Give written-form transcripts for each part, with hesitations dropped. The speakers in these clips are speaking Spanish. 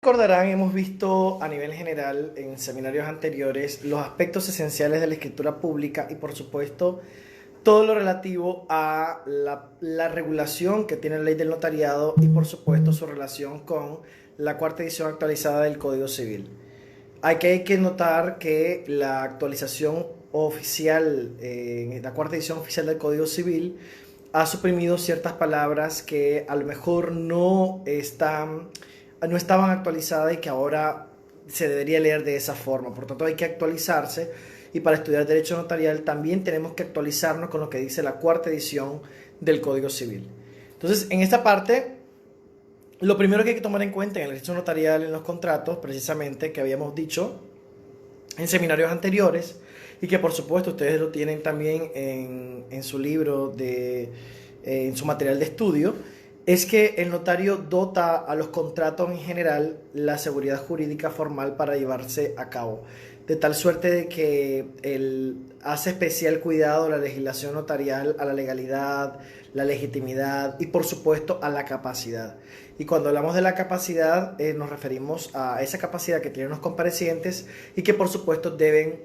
Recordarán, hemos visto a nivel general en seminarios anteriores los aspectos esenciales de la escritura pública y por supuesto todo lo relativo a la regulación que tiene la ley del notariado y por supuesto su relación con la cuarta edición actualizada del Código Civil. Aquí hay que notar que la actualización oficial, la cuarta edición oficial del Código Civil, ha suprimido ciertas palabras que a lo mejor no estaban actualizadas y que ahora se debería leer de esa forma. Por tanto, hay que actualizarse y para estudiar Derecho Notarial también tenemos que actualizarnos con lo que dice la cuarta edición del Código Civil. Entonces, en esta parte, lo primero que hay que tomar en cuenta en el Derecho Notarial, en los contratos, precisamente, que habíamos dicho en seminarios anteriores, y que por supuesto ustedes lo tienen también en su libro, en su material de estudio, es que el notario dota a los contratos en general la seguridad jurídica formal para llevarse a cabo, de tal suerte de que él hace especial cuidado a la legislación notarial, a la legalidad, la legitimidad y por supuesto a la capacidad. Y cuando hablamos de la capacidad nos referimos a esa capacidad que tienen los comparecientes y que por supuesto deben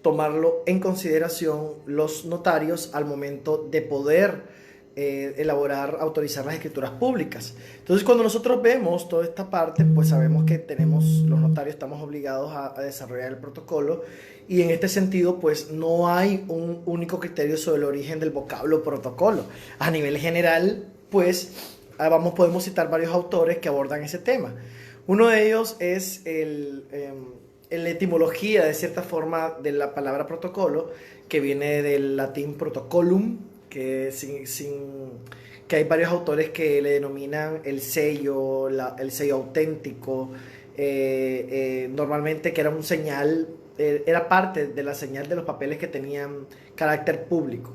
tomarlo en consideración los notarios al momento de poder elaborar, autorizar las escrituras públicas. Entonces, cuando nosotros vemos toda esta parte, pues sabemos que los notarios estamos obligados a desarrollar el protocolo y en este sentido, pues no hay un único criterio sobre el origen del vocablo protocolo. A nivel general, pues podemos citar varios autores que abordan ese tema. Uno de ellos es la etimología, de cierta forma, de la palabra protocolo, que viene del latín protocolum, que hay varios autores que le denominan el sello auténtico, normalmente que era un señal, era parte de la señal de los papeles que tenían carácter público.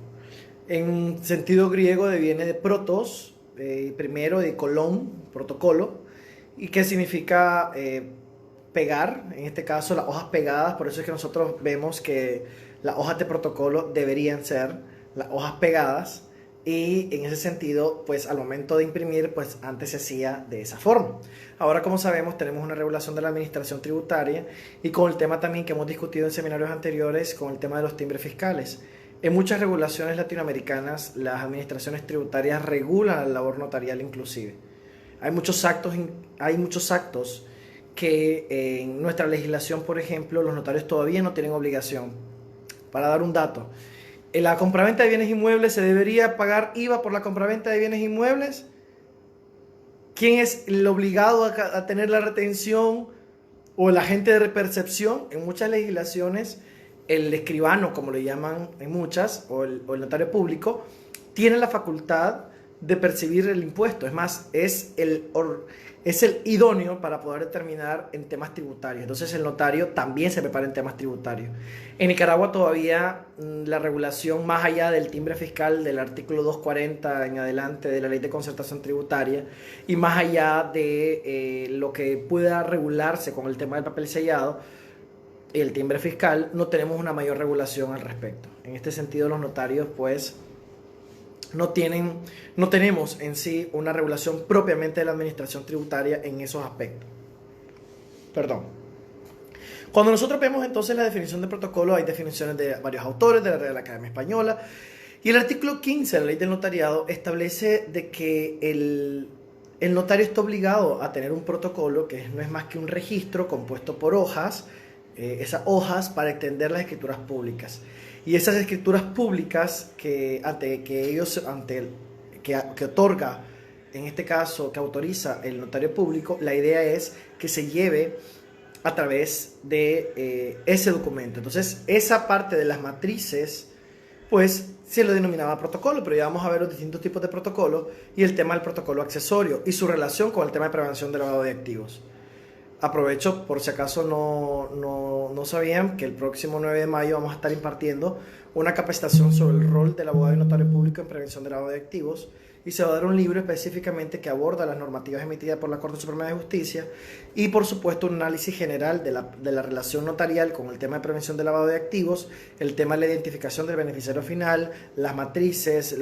En sentido griego viene de protos, primero, de colón, protocolo, y que significa pegar, en este caso las hojas pegadas. Por eso es que nosotros vemos que las hojas de protocolo deberían ser las hojas pegadas, y en ese sentido, pues al momento de imprimir, pues antes se hacía de esa forma. Ahora, como sabemos, tenemos una regulación de la administración tributaria y con el tema también que hemos discutido en seminarios anteriores, con el tema de los timbres fiscales. En muchas regulaciones latinoamericanas, las administraciones tributarias regulan la labor notarial inclusive. Hay muchos actos que en nuestra legislación, por ejemplo, los notarios todavía no tienen obligación. Para dar un dato, en la compraventa de bienes inmuebles se debería pagar IVA por la compraventa de bienes inmuebles. ¿Quién es el obligado a tener la retención o el agente de repercepción? En muchas legislaciones, el escribano, como le llaman en muchas, o el notario público, tiene la facultad de percibir el impuesto. Es más, es el idóneo para poder determinar en temas tributarios. Entonces el notario también se prepara en temas tributarios. En Nicaragua todavía la regulación, más allá del timbre fiscal del artículo 240 en adelante de la Ley de Concertación Tributaria, y más allá de lo que pueda regularse con el tema del papel sellado y el timbre fiscal, no tenemos una mayor regulación al respecto. En este sentido, los notarios, pues, no tenemos en sí una regulación propiamente de la administración tributaria en esos aspectos. Perdón. Cuando nosotros vemos entonces la definición de protocolo, hay definiciones de varios autores, de la Real Academia Española, y el artículo 15 de la Ley del Notariado establece de que el notario está obligado a tener un protocolo que no es más que un registro compuesto por hojas, esas hojas para extender las escrituras públicas. Y esas escrituras públicas que otorga, en este caso, que autoriza el notario público, la idea es que se lleve a través de ese documento. Entonces, esa parte de las matrices, pues, se lo denominaba protocolo, pero ya vamos a ver los distintos tipos de protocolo y el tema del protocolo accesorio y su relación con el tema de prevención del lavado de activos. Aprovecho, por si acaso no sabían, que el próximo 9 de mayo vamos a estar impartiendo una capacitación sobre el rol del abogado y notario público en prevención del lavado de activos, y se va a dar un libro específicamente que aborda las normativas emitidas por la Corte Suprema de Justicia y por supuesto un análisis general de la relación notarial con el tema de prevención del lavado de activos, el tema de la identificación del beneficiario final, las matrices,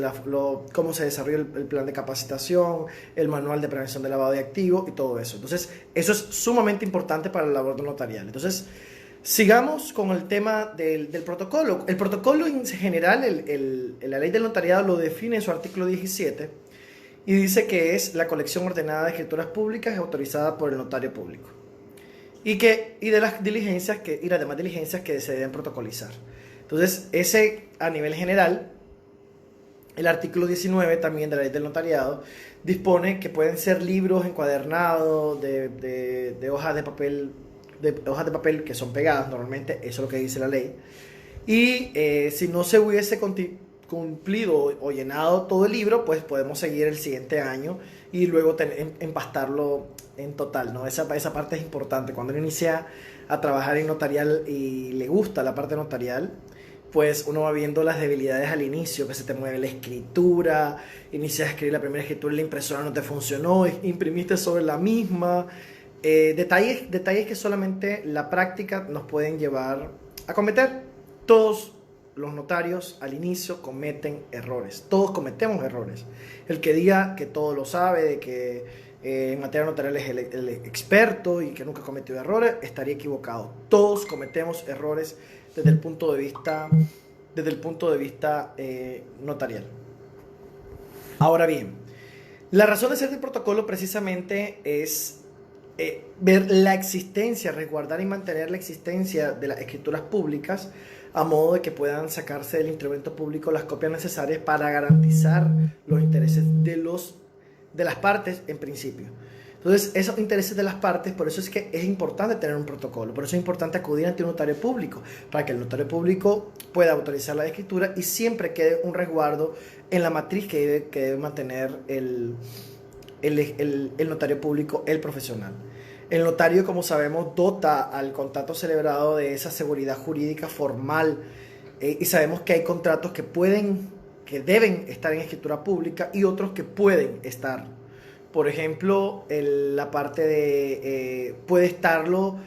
cómo se desarrolla el plan de capacitación, el manual de prevención del lavado de activos y todo eso. Entonces eso es sumamente importante para la labor notarial. Entonces sigamos con el tema del protocolo. El protocolo en general, la ley del notariado lo define en su artículo 17 y dice que es la colección ordenada de escrituras públicas autorizada por el notario público y de las diligencias y las demás diligencias que se deben protocolizar. Entonces, ese a nivel general, el artículo 19 también de la ley del notariado dispone que pueden ser libros encuadernados de hojas de papel que son pegadas normalmente, eso es lo que dice la ley, y si no se hubiese cumplido o llenado todo el libro, pues podemos seguir el siguiente año y luego empastarlo en total, ¿no? Esa parte es importante. Cuando uno inicia a trabajar en notarial y le gusta la parte notarial, pues uno va viendo las debilidades al inicio, que se te mueve la escritura, inicias a escribir la primera escritura y la impresora no te funcionó, imprimiste sobre la misma. Detalles que solamente la práctica nos pueden llevar a cometer. Todos los notarios al inicio cometen errores. Todos cometemos errores. El que diga que todo lo sabe, de que en materia notarial es el experto y que nunca cometió errores, estaría equivocado. Todos cometemos errores desde el punto de vista notarial. Ahora bien, la razón de ser del protocolo precisamente es ver la existencia, resguardar y mantener la existencia de las escrituras públicas a modo de que puedan sacarse del instrumento público las copias necesarias para garantizar los intereses de las partes en principio. Entonces, esos intereses de las partes, por eso es que es importante tener un protocolo, por eso es importante acudir ante un notario público, para que el notario público pueda autorizar la escritura y siempre quede un resguardo en la matriz que debe mantener el notario público, el profesional. El notario, como sabemos, dota al contrato celebrado de esa seguridad jurídica formal y sabemos que hay contratos que deben estar en escritura pública y otros que pueden estar. Por ejemplo, la parte de puede estarlo,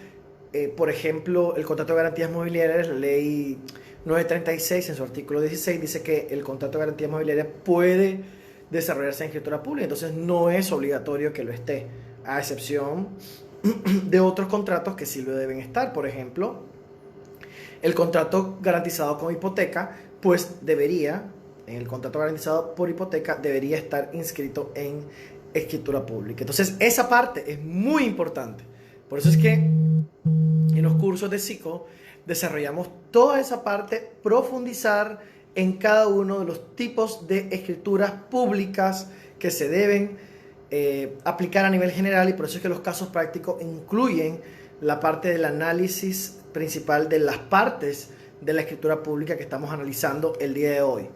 por ejemplo, el contrato de garantías mobiliarias, la ley 936 en su artículo 16 dice que el contrato de garantías mobiliarias puede desarrollarse en escritura pública, entonces no es obligatorio que lo esté, a excepción de otros contratos que sí lo deben estar. Por ejemplo, el contrato garantizado con hipoteca, pues en el contrato garantizado por hipoteca debería estar inscrito en escritura pública. Entonces esa parte es muy importante. Por eso es que en los cursos de psico desarrollamos toda esa parte, profundizar en cada uno de los tipos de escrituras públicas que se deben aplicar a nivel general, y por eso es que los casos prácticos incluyen la parte del análisis principal de las partes de la escritura pública que estamos analizando el día de hoy.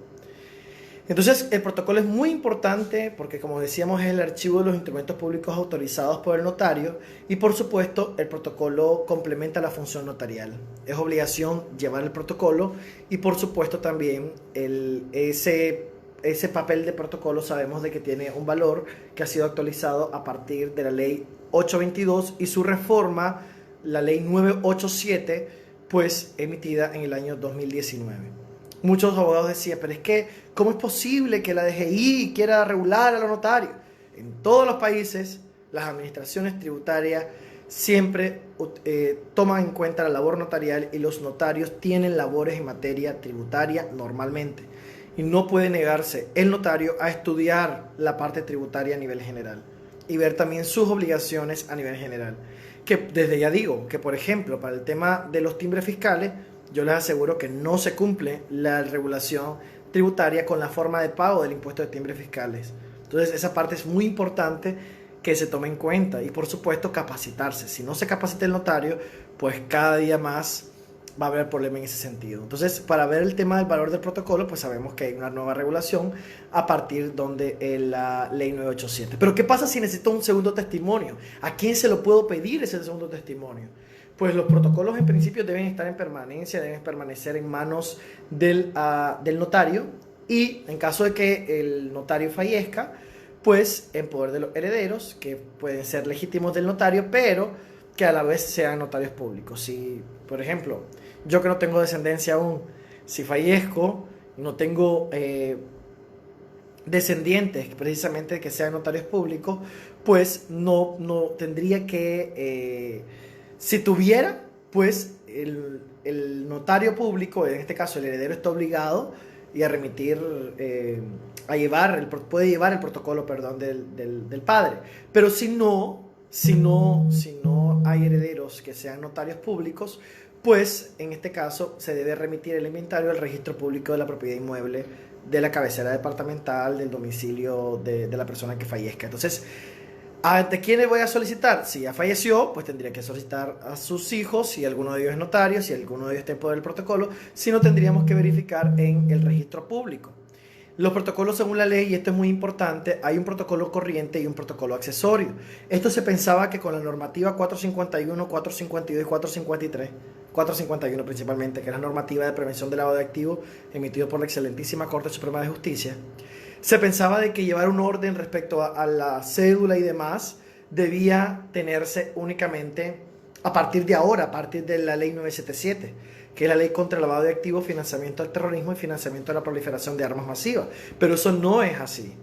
Entonces, el protocolo es muy importante porque, como decíamos, es el archivo de los instrumentos públicos autorizados por el notario y, por supuesto, el protocolo complementa la función notarial. Es obligación llevar el protocolo y, por supuesto, también ese papel de protocolo sabemos de que tiene un valor que ha sido actualizado a partir de la ley 822 y su reforma, la ley 987, pues emitida en el año 2019. Muchos abogados decían, pero es que, ¿cómo es posible que la DGI quiera regular a los notarios? En todos los países, las administraciones tributarias siempre toman en cuenta la labor notarial y los notarios tienen labores en materia tributaria normalmente. Y no puede negarse el notario a estudiar la parte tributaria a nivel general y ver también sus obligaciones a nivel general. Que desde ya digo que, por ejemplo, para el tema de los timbres fiscales, yo les aseguro que no se cumple la regulación tributaria con la forma de pago del impuesto de timbres fiscales. Entonces, esa parte es muy importante que se tome en cuenta y, por supuesto, capacitarse. Si no se capacita el notario, pues cada día más va a haber problema en ese sentido. Entonces, para ver el tema del valor del protocolo, pues sabemos que hay una nueva regulación a partir de la ley 987. Pero, ¿qué pasa si necesito un segundo testimonio? ¿A quién se lo puedo pedir ese segundo testimonio? Pues los protocolos en principio deben estar en permanencia, deben permanecer en manos del notario Y en caso de que el notario fallezca, pues en poder de los herederos, que pueden ser legítimos del notario, pero que a la vez sean notarios públicos. Si, por ejemplo, yo que no tengo descendencia aún, si fallezco y no tengo descendientes precisamente que sean notarios públicos, pues no tendría que, si tuviera, pues el notario público, en este caso el heredero, está obligado y a remitir, puede llevar el protocolo, perdón, del padre. Pero si no hay herederos que sean notarios públicos, pues en este caso se debe remitir el inventario al registro público de la propiedad inmueble, de la cabecera departamental, del domicilio de la persona que fallezca. Entonces, ¿ante quién le voy a solicitar? Si ya falleció, pues tendría que solicitar a sus hijos, si alguno de ellos es notario, si alguno de ellos está en poder del protocolo. Si no, tendríamos que verificar en el registro público. Los protocolos, según la ley, y esto es muy importante, hay un protocolo corriente y un protocolo accesorio. Esto se pensaba que con la normativa 451, 452 y 453, 451 principalmente, que es la normativa de prevención del lavado de activos emitido por la excelentísima Corte Suprema de Justicia, se pensaba de que llevar un orden respecto a la cédula y demás debía tenerse únicamente a partir de ahora, a partir de la ley 977, que es la ley contra el lavado de activos, financiamiento del terrorismo y financiamiento de la proliferación de armas masivas. Pero eso no es así.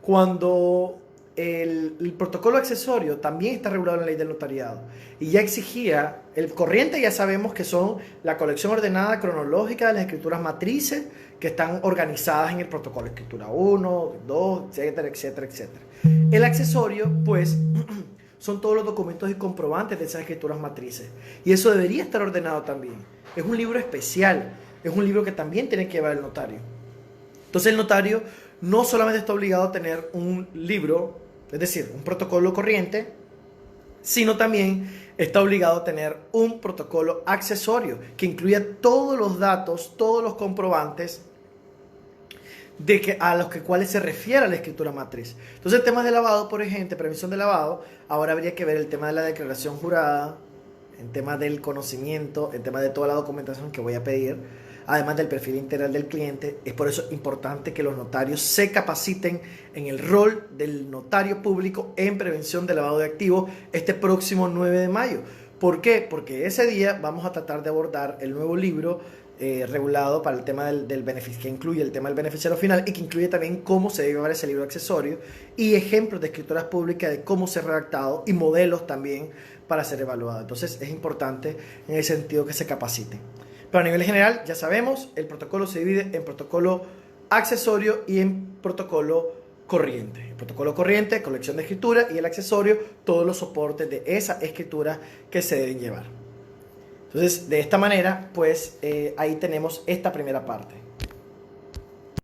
Cuando el protocolo accesorio también está regulado en la ley del notariado y ya exigía, el corriente ya sabemos que son la colección ordenada cronológica de las escrituras matrices que están organizadas en el protocolo, escritura 1, 2, etcétera, etcétera, etcétera. El accesorio, pues, son todos los documentos y comprobantes de esas escrituras matrices, y eso debería estar ordenado también. Es un libro especial, es un libro que también tiene que llevar el notario. Entonces el notario no solamente está obligado a tener un libro, es decir, un protocolo corriente, sino también está obligado a tener un protocolo accesorio que incluya todos los datos, todos los comprobantes a los cuales se refiere la escritura matriz. Entonces, en temas de lavado, por ejemplo, prevención de lavado, ahora habría que ver el tema de la declaración jurada, en tema del conocimiento, en tema de toda la documentación que voy a pedir, además del perfil integral del cliente. Es por eso importante que los notarios se capaciten en el rol del notario público en prevención de lavado de activos este próximo 9 de mayo. ¿Por qué? Porque ese día vamos a tratar de abordar el nuevo libro regulado para el tema del beneficio, que incluye el tema del beneficiario final y que incluye también cómo se debe llevar ese libro accesorio y ejemplos de escrituras públicas de cómo ser redactado y modelos también para ser evaluado. Entonces es importante en el sentido que se capaciten. Pero a nivel general, ya sabemos, el protocolo se divide en protocolo accesorio y en protocolo corriente. El protocolo corriente, colección de escritura, y el accesorio, todos los soportes de esa escritura que se deben llevar. Entonces, de esta manera, pues ahí tenemos esta primera parte.